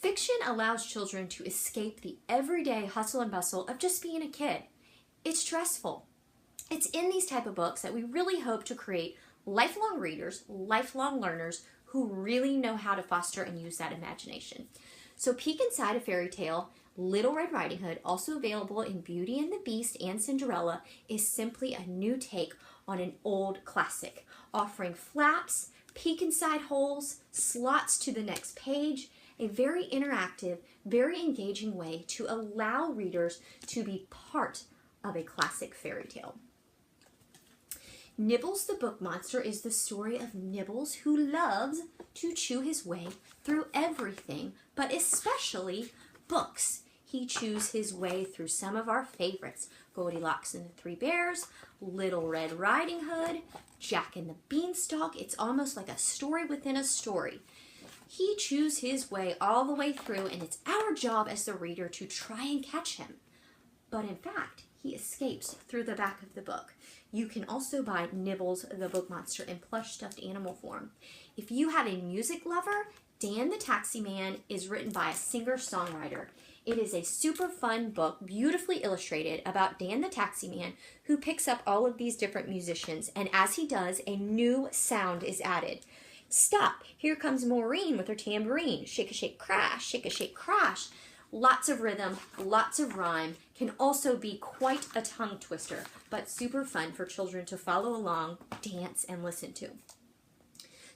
Fiction allows children to escape the everyday hustle and bustle of just being a kid. It's stressful. It's in these type of books that we really hope to create lifelong readers, lifelong learners who really know how to foster and use that imagination. So peek inside a fairy tale. Little Red Riding Hood, also available in Beauty and the Beast and Cinderella, is simply a new take on an old classic, offering flaps, peek inside holes, slots to the next page, a very interactive, very engaging way to allow readers to be part of a classic fairy tale. Nibbles the Book Monster is the story of Nibbles, who loves to chew his way through everything, but especially books. He chews his way through some of our favorites: Goldilocks and the Three Bears, Little Red Riding Hood, Jack and the Beanstalk. It's almost like a story within a story. He chews his way all the way through, and it's our job as the reader to try and catch him. But in fact, he escapes through the back of the book. You can also buy Nibbles the Book Monster in plush stuffed animal form. If you have a music lover, Dan the Taxi Man is written by a singer-songwriter. It is a super fun book, beautifully illustrated, about Dan the Taxi Man, who picks up all of these different musicians, and as he does, a new sound is added. Stop! Here comes Maureen with her tambourine. Shake a shake crash, shake a shake crash. Lots of rhythm, lots of rhyme, can also be quite a tongue twister, but super fun for children to follow along, dance, and listen to.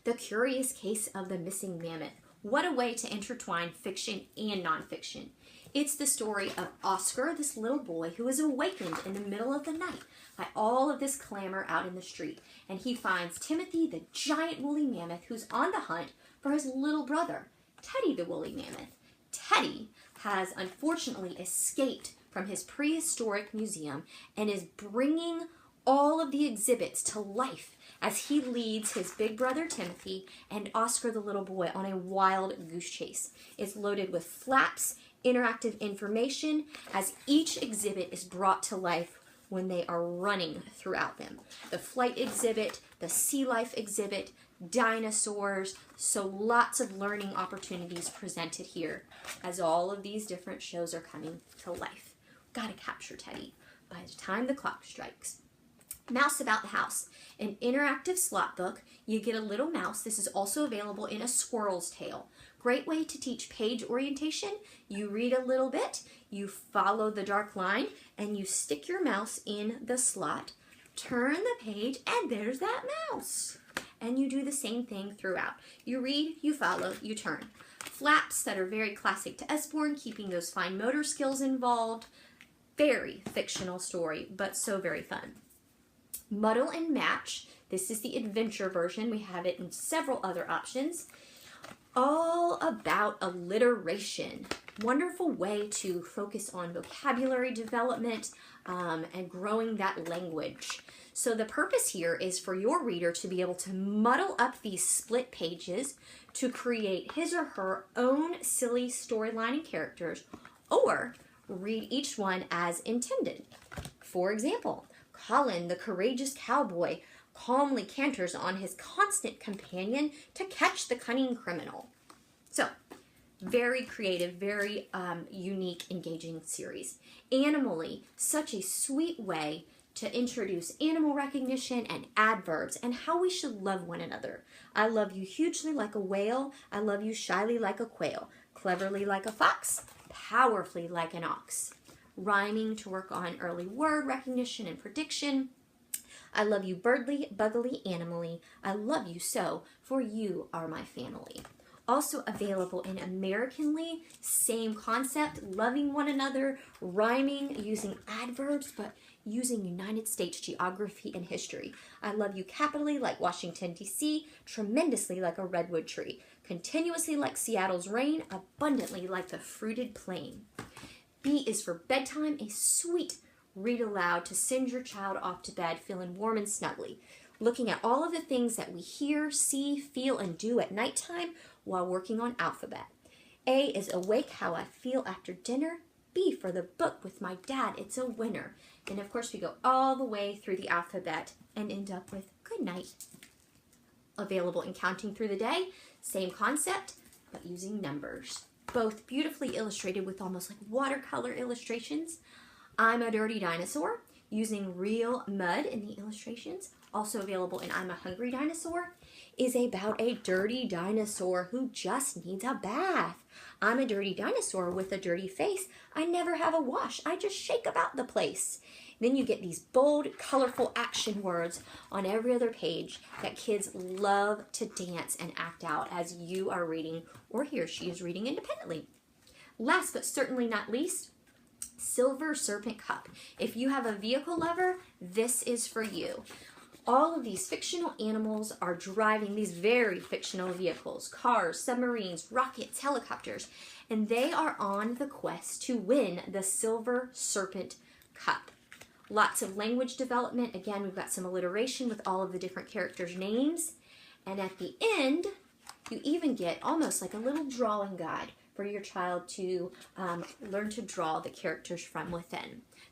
The Curious Case of the Missing Mammoth. What a way to intertwine fiction and nonfiction. It's the story of Oscar, this little boy who is awakened in the middle of the night by all of this clamor out in the street. And he finds Timothy, the giant woolly mammoth, who's on the hunt for his little brother, Teddy the woolly mammoth. Teddy has unfortunately escaped from his prehistoric museum and is bringing all of the exhibits to life as he leads his big brother Timothy and Oscar the little boy on a wild goose chase. It's loaded with flaps, interactive information, as each exhibit is brought to life when they are running throughout them. The flight exhibit, the sea life exhibit, dinosaurs, so lots of learning opportunities presented here as all of these different shows are coming to life. Gotta capture Teddy by the time the clock strikes. Mouse About the House, an interactive slot book. You get a little mouse. This is also available in a squirrel's tail. Great way to teach page orientation. You read a little bit, you follow the dark line, and you stick your mouse in the slot, turn the page, and there's that mouse. And you do the same thing throughout. You read, you follow, you turn. Flaps that are very classic to Usborne, keeping those fine motor skills involved. Very fictional story, but so very fun. Muddle and Mash. This is the adventure version. We have it in several other options. All about alliteration. Wonderful way to focus on vocabulary development and growing that language. So the purpose here is for your reader to be able to muddle up these split pages to create his or her own silly storyline and characters, or read each one as intended. For example, Colin, the courageous cowboy, calmly canters on his constant companion to catch the cunning criminal. So, very creative, very unique, engaging series. Animally, such a sweet way to introduce animal recognition and adverbs and how we should love one another. I love you hugely like a whale. I love you shyly like a quail. Cleverly like a fox. Powerfully like an ox. Rhyming to work on early word recognition and prediction. I love you birdly, buggily, animally. I love you so, for you are my family. Also available in Americanly, same concept, loving one another, rhyming, using adverbs, but using United States geography and history. I love you capitally like Washington, D.C., tremendously like a redwood tree, continuously like Seattle's rain, abundantly like the fruited plain. B is for bedtime, a sweet read aloud to send your child off to bed feeling warm and snuggly, looking at all of the things that we hear, see, feel, and do at nighttime while working on alphabet. A is awake how I feel after dinner. B for the book with my dad, it's a winner. And of course we go all the way through the alphabet and end up with good night. Available in Counting Through the Day, same concept, but using numbers. both beautifully illustrated with almost like watercolor illustrations. I'm a Dirty Dinosaur, using real mud in the illustrations. Also available in I'm a Hungry Dinosaur, is about a dirty dinosaur who just needs a bath. I'm a dirty dinosaur with a dirty face. I never have a wash. I just shake about the place. Then you get these bold, colorful action words on every other page that kids love to dance and act out as you are reading or he or she is reading independently. Last but certainly not least, Silver Serpent Cup. If you have a vehicle lover, this is for you. All of these fictional animals are driving these very fictional vehicles, cars, submarines, rockets, helicopters, and they are on the quest to win the Silver Serpent Cup. Lots of language development. Again, we've got some alliteration with all of the different characters' names. And at the end, you even get almost like a little drawing guide for your child to learn to draw the characters from within.